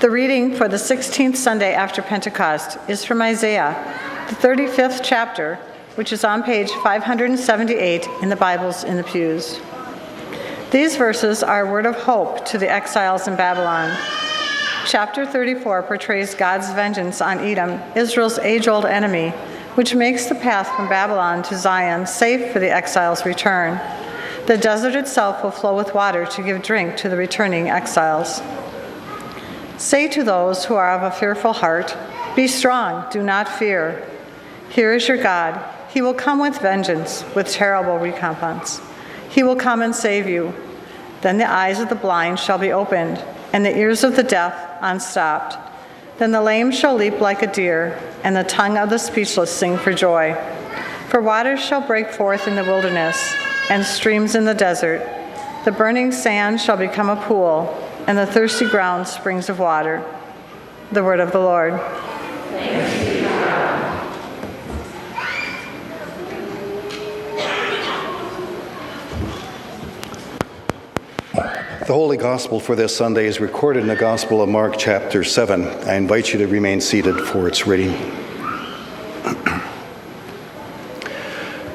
The reading for the 16th Sunday after Pentecost is from Isaiah, the 35th chapter, which is on page 578 in the Bibles in the pews. These verses are a word of hope to the exiles in Babylon. Chapter 34 portrays God's vengeance on Edom, Israel's age-old enemy, which makes the path from Babylon to Zion safe for the exiles' return. The desert itself will flow with water to give drink to the returning exiles. Say to those who are of a fearful heart, "Be strong, do not fear. Here is your God. He will come with vengeance, with terrible recompense. He will come and save you. Then the eyes of the blind shall be opened, and the ears of the deaf unstopped. Then the lame shall leap like a deer, and the tongue of the speechless sing for joy. For waters shall break forth in the wilderness, and streams in the desert. The burning sand shall become a pool, and the thirsty ground springs of water." The word of the Lord. Thanks be to God. The Holy Gospel for this Sunday is recorded in the Gospel of Mark, chapter 7. I invite you to remain seated for its reading.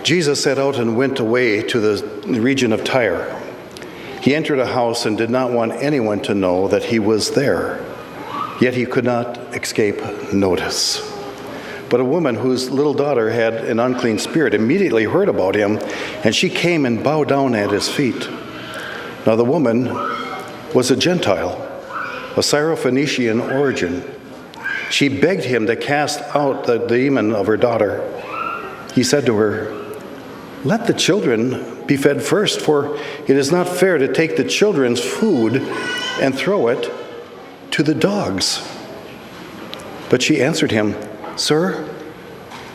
Jesus set out and went away to the region of Tyre. He entered a house and did not want anyone to know that he was there, yet he could not escape notice. But a woman whose little daughter had an unclean spirit immediately heard about him, and she came and bowed down at his feet. Now the woman was a Gentile, of Syrophoenician origin. She begged him to cast out the demon of her daughter. He said to her, "Let the children be fed first, for it is not fair to take the children's food and throw it to the dogs." But she answered him, "Sir,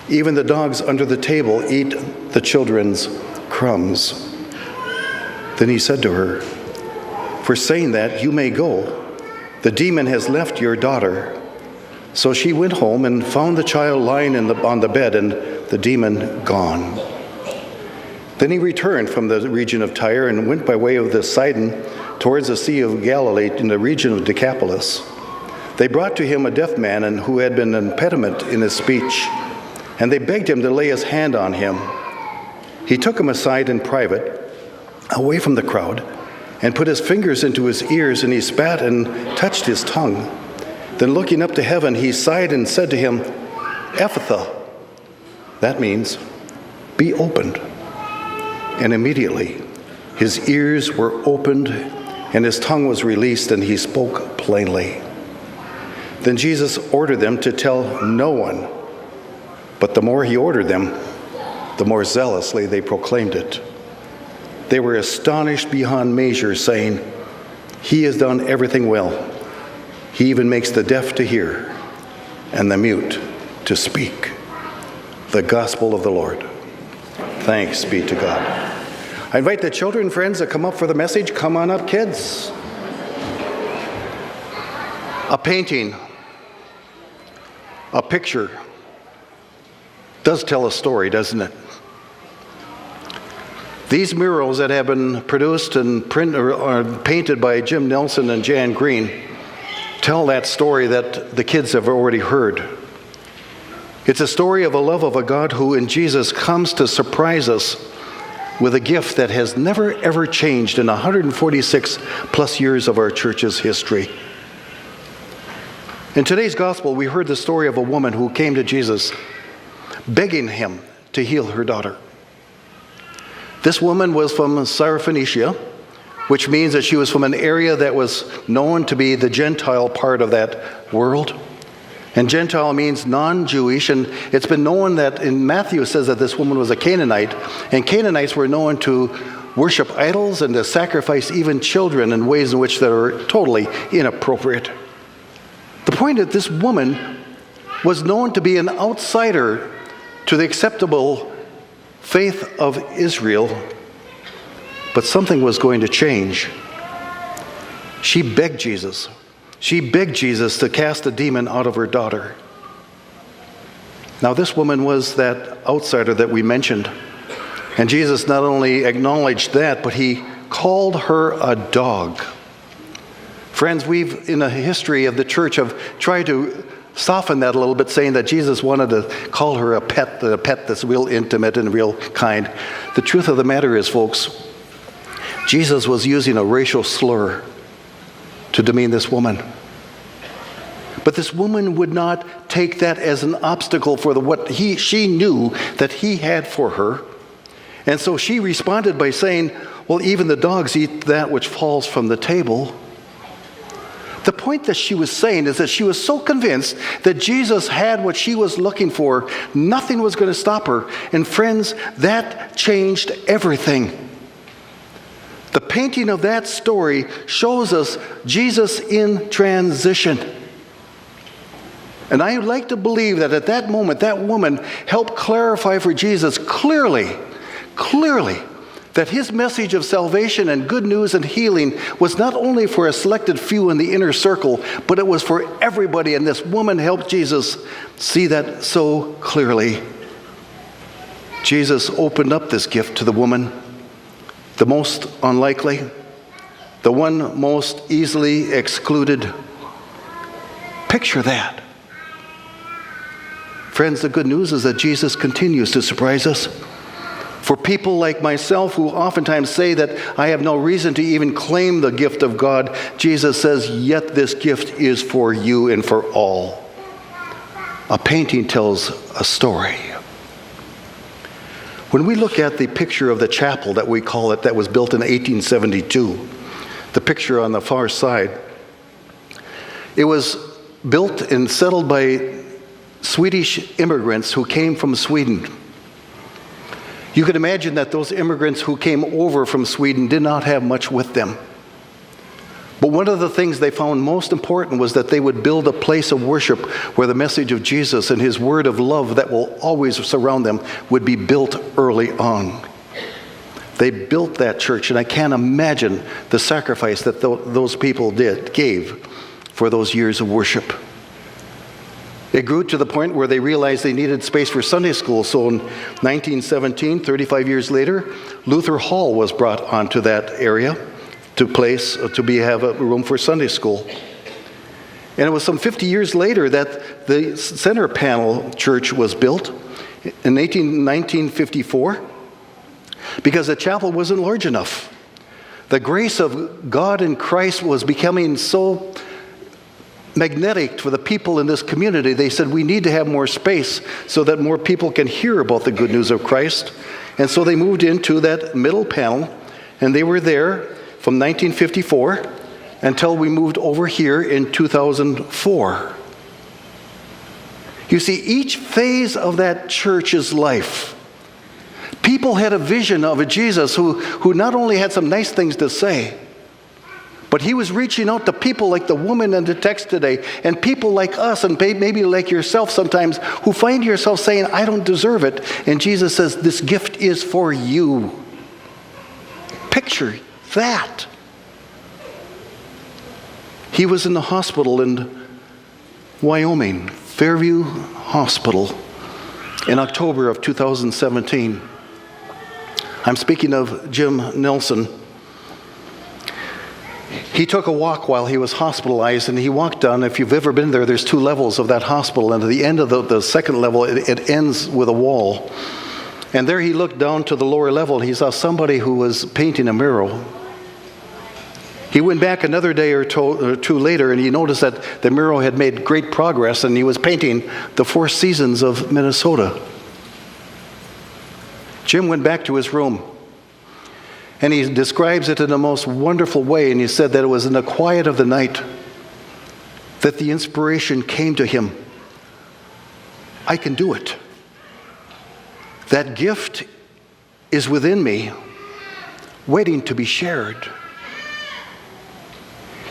even the dogs under the table eat the children's crumbs." Then he said to her, "For saying that, you may go. The demon has left your daughter." So she went home and found the child lying on the bed and the demon gone. Then he returned from the region of Tyre and went by way of the Sidon towards the Sea of Galilee in the region of Decapolis. They brought to him a deaf man and who had been an impediment in his speech, and they begged him to lay his hand on him. He took him aside in private, away from the crowd, and put his fingers into his ears, and he spat and touched his tongue. Then looking up to heaven, he sighed and said to him, "Ephphatha." That means, "Be opened." And immediately his ears were opened and his tongue was released and he spoke plainly. Then Jesus ordered them to tell no one, but the more he ordered them, the more zealously they proclaimed it. They were astonished beyond measure, saying, "He has done everything well. He even makes the deaf to hear and the mute to speak." The Gospel of the Lord. Thanks be to God. I invite the children, friends, to come up for the message. Come on up, kids. A painting, a picture, does tell a story, doesn't it? These murals that have been produced and painted by Jim Nelson and Jan Green tell that story that the kids have already heard. It's a story of a love of a God who in Jesus comes to surprise us with a gift that has never ever changed in 146 plus years of our church's history. In today's gospel, we heard the story of a woman who came to Jesus begging him to heal her daughter. This woman was from Syrophoenicia, which means that she was from an area that was known to be the Gentile part of that world. And Gentile means non-Jewish, and it's been known that in Matthew it says that this woman was a Canaanite, and Canaanites were known to worship idols and to sacrifice even children in ways in which that are totally inappropriate. The point is, this woman was known to be an outsider to the acceptable faith of Israel, but something was going to change. She begged Jesus. She begged Jesus to cast a demon out of her daughter. Now, this woman was that outsider that we mentioned. And Jesus not only acknowledged that, but he called her a dog. Friends, we've, in the history of the church, have tried to soften that a little bit, saying that Jesus wanted to call her a pet that's real intimate and real kind. The truth of the matter is, folks, Jesus was using a racial slur to demean this woman. But this woman would not take that as an obstacle for what she knew that he had for her. And so she responded by saying, well, even the dogs eat that which falls from the table. The point that she was saying is that she was so convinced that Jesus had what she was looking for, nothing was going to stop her. And friends, that changed everything. The painting of that story shows us Jesus in transition. And I would like to believe that at that moment, that woman helped clarify for Jesus clearly, that his message of salvation and good news and healing was not only for a selected few in the inner circle, but it was for everybody. And this woman helped Jesus see that so clearly. Jesus opened up this gift to the woman, the most unlikely, the one most easily excluded. Picture that. Friends, the good news is that Jesus continues to surprise us. For people like myself who oftentimes say that I have no reason to even claim the gift of God, Jesus says, yet this gift is for you and for all. A painting tells a story. When we look at the picture of the chapel that we call it, that was built in 1872, the picture on the far side, it was built and settled by Swedish immigrants who came from Sweden. You can imagine that those immigrants who came over from Sweden did not have much with them. But one of the things they found most important was that they would build a place of worship where the message of Jesus and his word of love that will always surround them would be built early on. They built that church, and I can't imagine the sacrifice that those people gave for those years of worship. It grew to the point where they realized they needed space for Sunday school. So in 1917, 35 years later, Luther Hall was brought onto that area to have a room for Sunday school. And it was some 50 years later that the center panel church was built in 1954 because the chapel wasn't large enough. The grace of God in Christ was becoming so magnetic for the people in this community. They said, we need to have more space so that more people can hear about the good news of Christ. And so they moved into that middle panel, and they were there from 1954 until we moved over here in 2004. You see, each phase of that church's life, people had a vision of a Jesus who not only had some nice things to say, but he was reaching out to people like the woman in the text today, and people like us, and maybe like yourself sometimes, who find yourself saying, I don't deserve it. And Jesus says, this gift is for you. Picture that. He was in the hospital in Wyoming, Fairview Hospital, in October of 2017. I'm speaking of Jim Nelson. He took a walk while he was hospitalized, and he walked down. If you've ever been there, there's 2 levels of that hospital, and at the end of the second level, it ends with a wall. And there he looked down to the lower level, and he saw somebody who was painting a mural. He went back another day or two later, and he noticed that the mural had made great progress, and he was painting the 4 seasons of Minnesota. Jim went back to his room. And he describes it in the most wonderful way. And he said that it was in the quiet of the night that the inspiration came to him. I can do it. That gift is within me, waiting to be shared.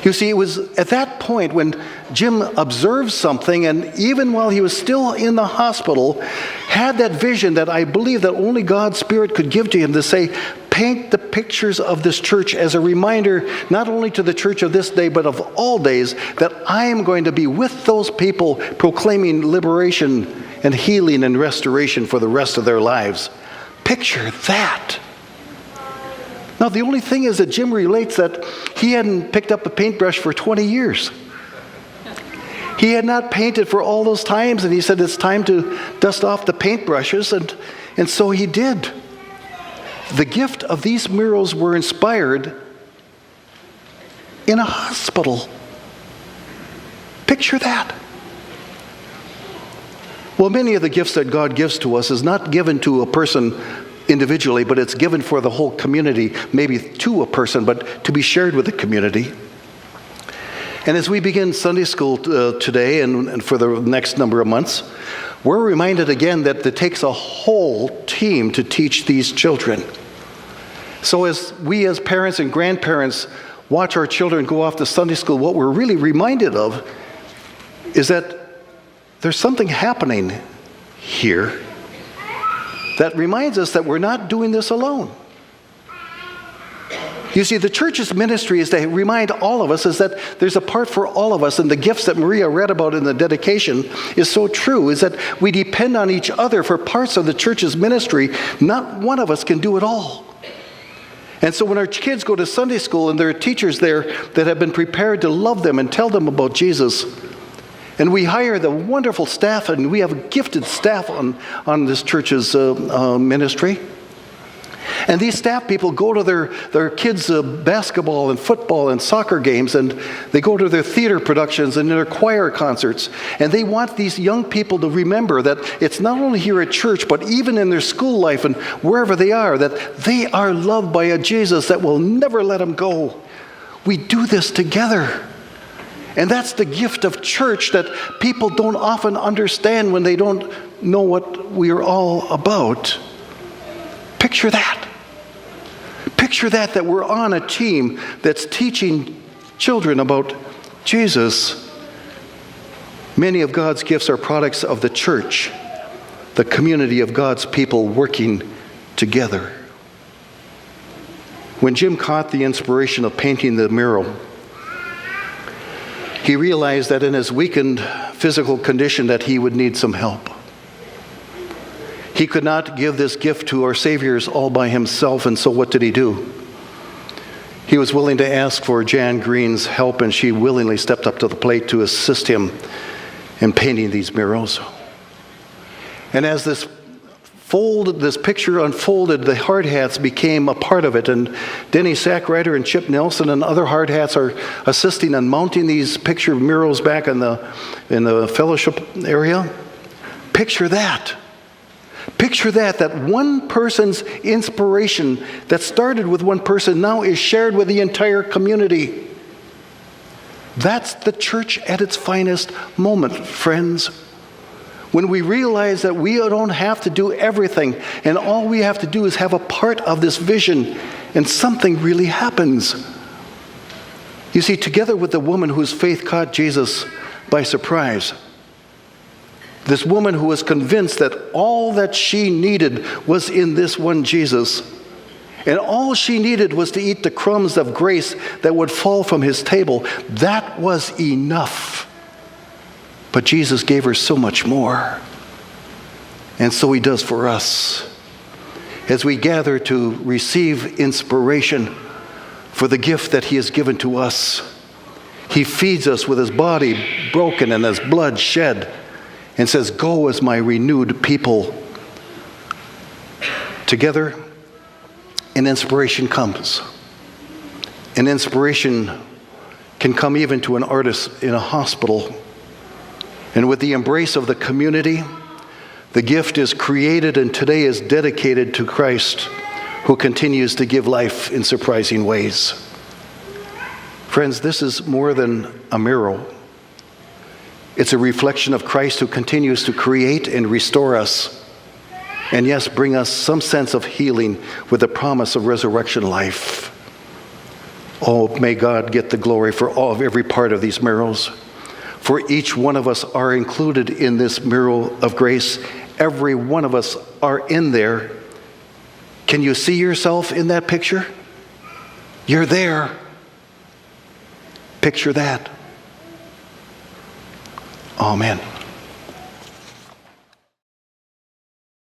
You see, it was at that point when Jim observed something, and even while he was still in the hospital, had that vision that I believe that only God's Spirit could give to him, to say, paint the pictures of this church as a reminder, not only to the church of this day, but of all days, that I am going to be with those people proclaiming liberation and healing and restoration for the rest of their lives. Picture that. Now, the only thing is that Jim relates that he hadn't picked up a paintbrush for 20 years. He had not painted for all those times, and he said it's time to dust off the paintbrushes, and so he did. The gift of these murals were inspired in a hospital. Picture that. Well, many of the gifts that God gives to us is not given to a person individually, but it's given for the whole community, maybe to a person, but to be shared with the community. And as we begin Sunday school today and for the next number of months, we're reminded again that it takes a whole team to teach these children. So as we as parents and grandparents watch our children go off to Sunday school, what we're really reminded of is that there's something happening here that reminds us that we're not doing this alone. You see, the church's ministry is to remind all of us is that there's a part for all of us, and the gifts that Maria read about in the dedication is so true, is that we depend on each other for parts of the church's ministry. Not one of us can do it all. And so when our kids go to Sunday school and there are teachers there that have been prepared to love them and tell them about Jesus, and we hire the wonderful staff, and we have a gifted staff on this church's ministry. And these staff people go to their kids' basketball and football and soccer games, and they go to their theater productions and their choir concerts. And they want these young people to remember that it's not only here at church, but even in their school life and wherever they are, that they are loved by a Jesus that will never let them go. We do this together. And that's the gift of church that people don't often understand when they don't know what we are all about. Picture that. Picture that we're on a team that's teaching children about Jesus. Many of God's gifts are products of the church, the community of God's people working together. When Jim caught the inspiration of painting the mural, he realized that in his weakened physical condition that he would need some help. He could not give this gift to our Saviours all by himself, and so what did he do? He was willing to ask for Jan Green's help, and she willingly stepped up to the plate to assist him in painting these murals. And as this picture unfolded, the hard hats became a part of it, and Denny Sackrider and Chip Nelson and other hard hats are assisting in mounting these picture murals back in the fellowship area. Picture that. Picture that one person's inspiration that started with one person now is shared with the entire community. That's the church at its finest moment, friends. When we realize that we don't have to do everything, and all we have to do is have a part of this vision, and something really happens. You see, together with the woman whose faith caught Jesus by surprise, this woman who was convinced that all that she needed was in this one Jesus, and all she needed was to eat the crumbs of grace that would fall from his table, that was enough. But Jesus gave her so much more. And so he does for us. As we gather to receive inspiration for the gift that he has given to us, he feeds us with his body broken and his blood shed, and says, "Go as my renewed people." Together, an inspiration comes. An inspiration can come even to an artist in a hospital. And with the embrace of the community, the gift is created and today is dedicated to Christ, who continues to give life in surprising ways. Friends, this is more than a mural. It's a reflection of Christ who continues to create and restore us, and yes, bring us some sense of healing with the promise of resurrection life. Oh, may God get the glory for every part of these murals. For each one of us are included in this mural of grace. Every one of us are in there. Can you see yourself in that picture? You're there. Picture that. Amen.